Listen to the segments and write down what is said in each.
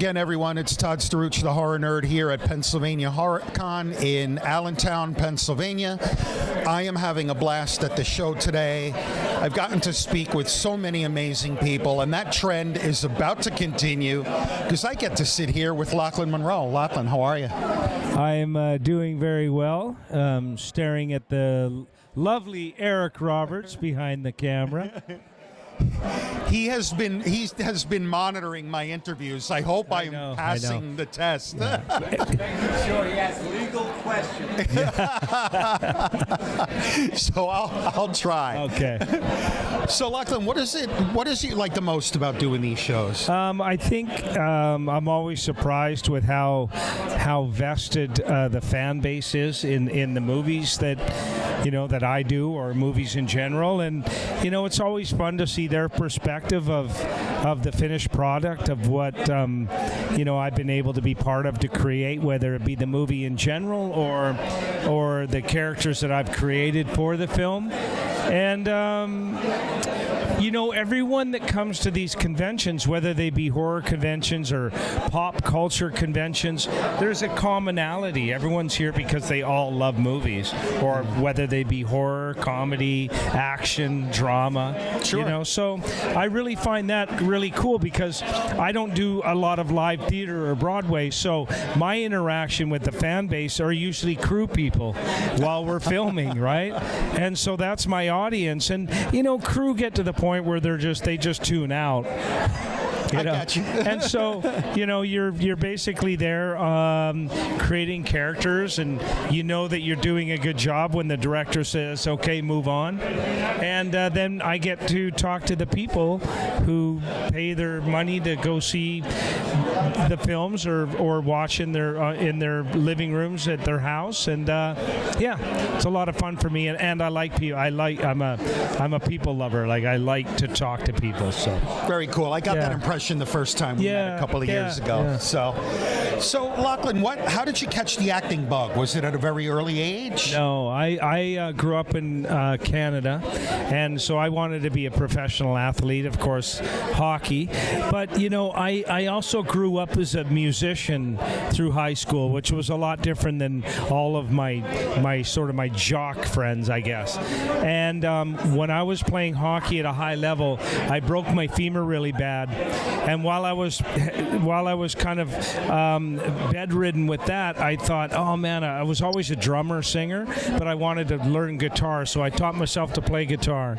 weekend, everyone. It's Todd Staruch, the Horror Nerd, here at Pennsylvania Horror Con in Allentown, Pennsylvania. I am having a blast at the show today. I've gotten to speak with so many amazing people, and that trend is about to continue because I get to sit here with Lochlyn Munro. Lochlyn, how are you? I'm doing very well, staring at the lovely Eric Roberts behind the camera. He has been monitoring my interviews. I hope I'm passing the test. Yeah. Making sure he asks legal questions. So I'll try. Okay. So Lochlyn, what is it like the most about doing these shows? I think I'm always surprised with how vested the fan base is in the movies that I do, or movies in general, and it's always fun to see their perspective of the finished product of what I've been able to be part of to create, whether it be the movie in general or the characters that I've created for the film. And everyone that comes to these conventions, whether they be horror conventions or pop culture conventions, there's a commonality. Everyone's here because they all love movies, or whether they be horror, comedy, action, drama. Sure. So I really find that really cool because I don't do a lot of live theater or Broadway, so my interaction with the fan base are usually crew people while we're filming, right? And so that's my audience. And crew get to the point where they just tune out. I got you. And so, you're basically there creating characters, and that you're doing a good job when the director says, okay, move on. And then I get to talk to the people who pay their money to go see the films or watch in their living rooms at their house. And it's a lot of fun for me. And I like people. I'm a people lover. Like, I like to talk to people. So very cool. I got that impression the first time we met a couple of years ago. Yeah. So Lochlyn, how did you catch the acting bug? Was it at a very early age? No, I grew up in Canada, and so I wanted to be a professional athlete, of course, hockey. But I also grew up as a musician through high school, which was a lot different than all of my sort of my jock friends, I guess. And when I was playing hockey at a high level, I broke my femur really bad. And while I was kind of bedridden with that, I thought, oh man, I was always a drummer, singer, but I wanted to learn guitar, so I taught myself to play guitar.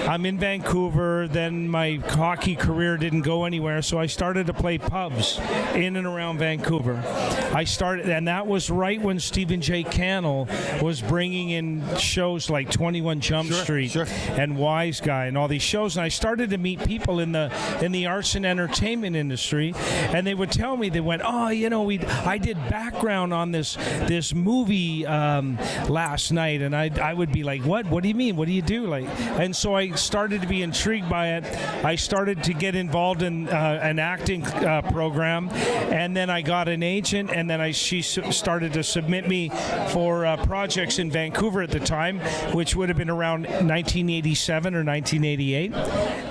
I'm in Vancouver, then my hockey career didn't go anywhere, so I started to play pubs in and around Vancouver. And that was right when Stephen J. Cannell was bringing in shows like 21 Jump Street and Wise Guy and all these shows, and I started to meet people in the arts and entertainment industry, and they would tell me, they went, I did background on this movie last night, and I would be like, what do you mean, what do you do? And so I started to be intrigued by it. I started to get involved in an acting program, and then I got an agent, and then she started to submit me for projects in Vancouver at the time, which would have been around 1987 or 1988.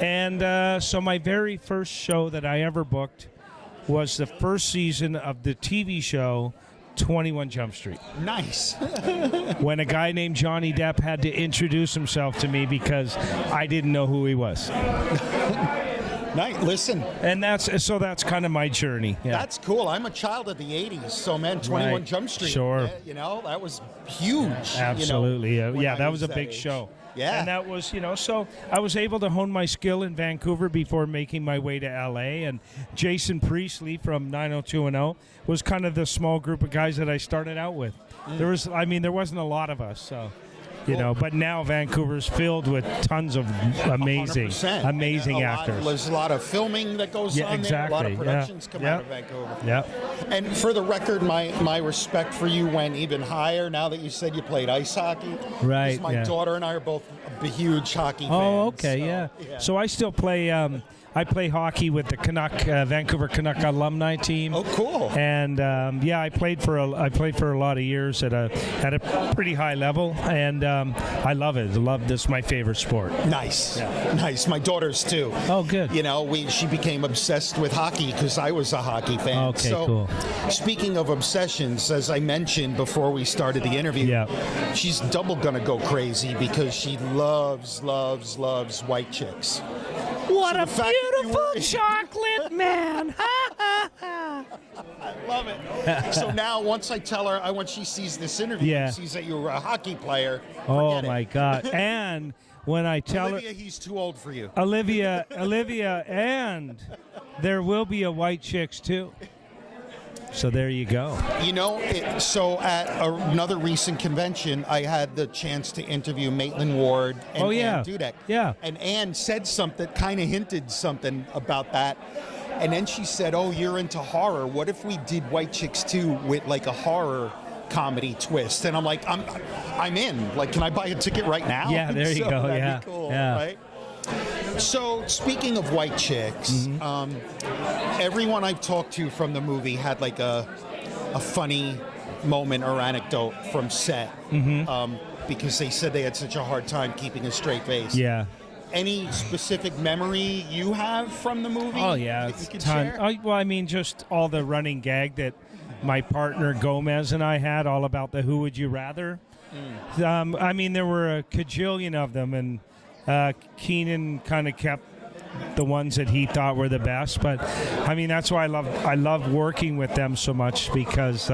And so my very first show that I ever booked was the first season of the TV show 21 Jump Street. Nice. When a guy named Johnny Depp had to introduce himself to me because I didn't know who he was. Nice. Listen. And that's kind of my journey. Yeah. That's cool. I'm a child of the 80s, so 21 Jump Street. Sure. That was huge. Absolutely. That was a big show. Yeah. And that was, so I was able to hone my skill in Vancouver before making my way to LA. And Jason Priestley from 90210 was kind of the small group of guys that I started out with. There wasn't a lot of us, so. But now Vancouver's filled with tons of amazing actors. There's a lot of filming that goes on there. A lot of productions come out of Vancouver. Yeah. And for the record, my respect for you went even higher now that you said you played ice hockey. Right. My daughter and I are both huge hockey fans. Oh, okay, so. Yeah. So I still play. I play hockey with the Canuck Vancouver Canuck alumni team. Oh, cool. And I played for a lot of years at a pretty high level, and I love it. I love this. My favorite sport. Nice, nice. My daughter's too. Oh, good. You know, she became obsessed with hockey because I was a hockey fan. Okay, so, cool. Speaking of obsessions, as I mentioned before we started the interview, she's double gonna go crazy because she loves white chicks. What a beautiful chocolate man! I love it. So now, once I tell her, when she sees this interview, and sees that you're a hockey player. Oh my God! And when I tell Olivia, he's too old for you. Olivia, and there will be a white chicks too. So there you go. You know, so at another recent convention, I had the chance to interview Maitland Ward and Ann Dudek. Yeah. And Ann said something, kind of hinted something about that. And then she said, "Oh, you're into horror. What if we did White Chicks 2 with like a horror comedy twist?" And I'm like, I'm in. Like, can I buy a ticket right now? Yeah, there you go. That'd be cool, right? So, speaking of white chicks, everyone I've talked to from the movie had like a funny moment or anecdote from set because they said they had such a hard time keeping a straight face. Yeah. Any specific memory you have from the movie? Oh, yeah. That you could share? Well, I mean, just all the running gag that my partner Gomez and I had all about the Who Would You Rather. I mean, there were a cajillion of them, and Keenan kind of kept the ones that he thought were the best. But I mean, that's why I love working with them so much, because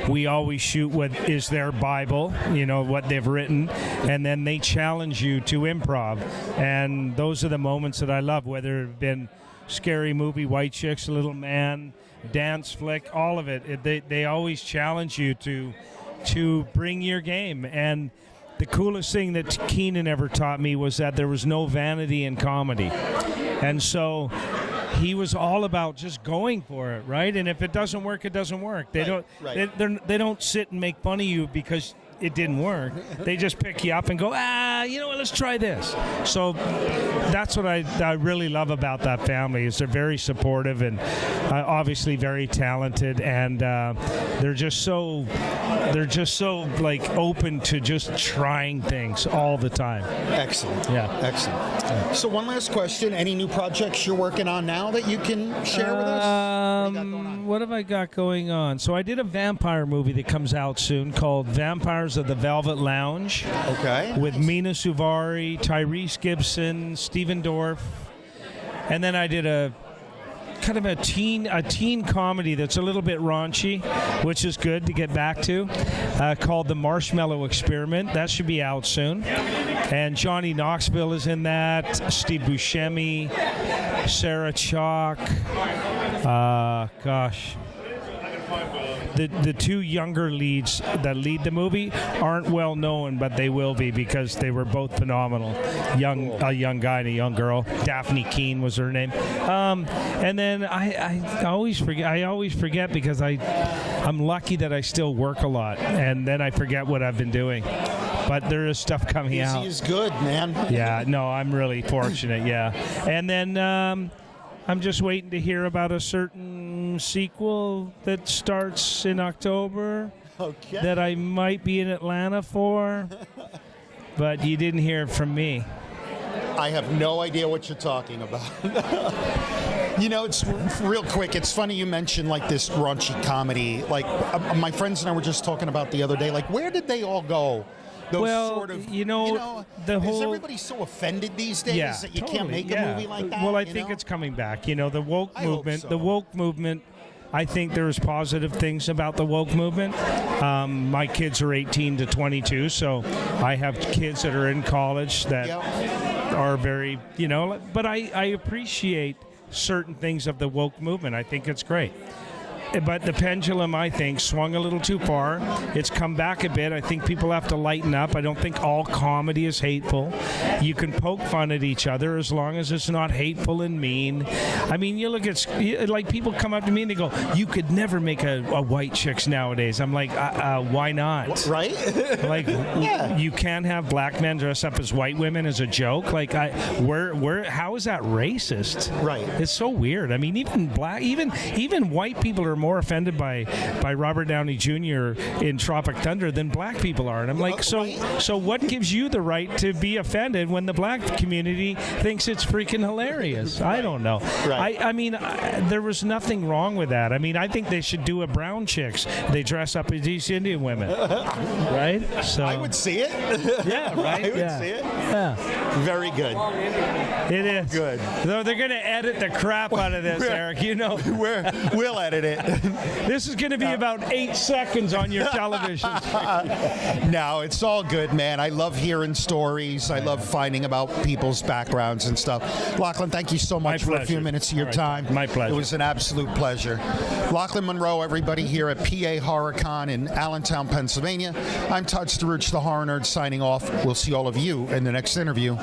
we always shoot what is their Bible, you know, what they've written, and then they challenge you to improv. And those are the moments that I love, whether it been Scary Movie, White Chicks, Little Man, dance flick, all of it. They always challenge you to bring your game. And the coolest thing that Keenan ever taught me was that there was no vanity in comedy. And so he was all about just going for it, right? And if it doesn't work, it doesn't work. They don't sit and make fun of you because it didn't work. They just pick you up and go, you know what, let's try this. So that's what I really love about that family, is they're very supportive and obviously very talented, and they're just so like open to just trying things all the time. Excellent. Yeah. Excellent. So one last question. Any new projects you're working on now that you can share with us? What have I got going on? So I did a vampire movie that comes out soon called Vampires of the Velvet Lounge. Okay. With Mina Suvari, Tyrese Gibson, Stephen Dorff. And then I did a kind of a teen comedy that's a little bit raunchy, which is good to get back to, called The Marshmallow Experiment. That should be out soon. And Johnny Knoxville is in that, Steve Buscemi, Sarah Chalk, The two younger leads that lead the movie aren't well known, but they will be because they were both phenomenal. A young guy and a young girl. Daphne Keane was her name. And then I always forget because I'm lucky that I still work a lot, and then I forget what I've been doing. But there is stuff coming out. Easy is good, man. Yeah, no, I'm really fortunate, yeah. And then I'm just waiting to hear about a certain sequel that starts in October that I might be in Atlanta for, but you didn't hear it from me. I have no idea what you're talking about. You know, it's real quick. It's funny you mentioned like this raunchy comedy. Like my friends and I were just talking about the other day. Like, where did they all go? Those sort of, the whole. Is everybody so offended these days that you can't make a movie like that? Well, I think it's coming back. You know, the woke movement. The woke movement. I think there's positive things about the woke movement. My kids are 18 to 22, so I have kids that are in college that are very, but I appreciate certain things of the woke movement. I think it's great. but the pendulum, I think, swung a little too far. It's come back a bit. I think people have to lighten up. I don't think all comedy is hateful. You can poke fun at each other as long as it's not hateful and mean. I mean, you look at, like, people come up to me and they go, you could never make a white chicks nowadays. I'm like, why not? Right? Like, you can't have black men dress up as white women as a joke. Like, how is that racist? Right. It's so weird. I mean, even white people are more offended by Robert Downey Jr. in Tropic Thunder than black people are. And I'm like, so what gives you the right to be offended when the black community thinks it's freaking hilarious? I don't know. Right. I mean, there was nothing wrong with that. I mean, I think they should do a brown chicks. They dress up as East Indian women, right? So I would see it. yeah, right. I would see it. Yeah, Very good. it is Good. Though they're going to edit the crap out of this, Eric. You know, We'll edit it. this is going to be about 8 seconds on your television. No, it's all good, man. I love hearing stories. I love finding about people's backgrounds and stuff. Lochlyn, thank you so much for a few pleasure. minutes of your All right. time. My pleasure. It was an absolute pleasure. Lochlyn Munro, everybody here at PA HorrorCon in Allentown, Pennsylvania. I'm Todd Staruch, the Horror Nerd, signing off. We'll see all of you in the next interview.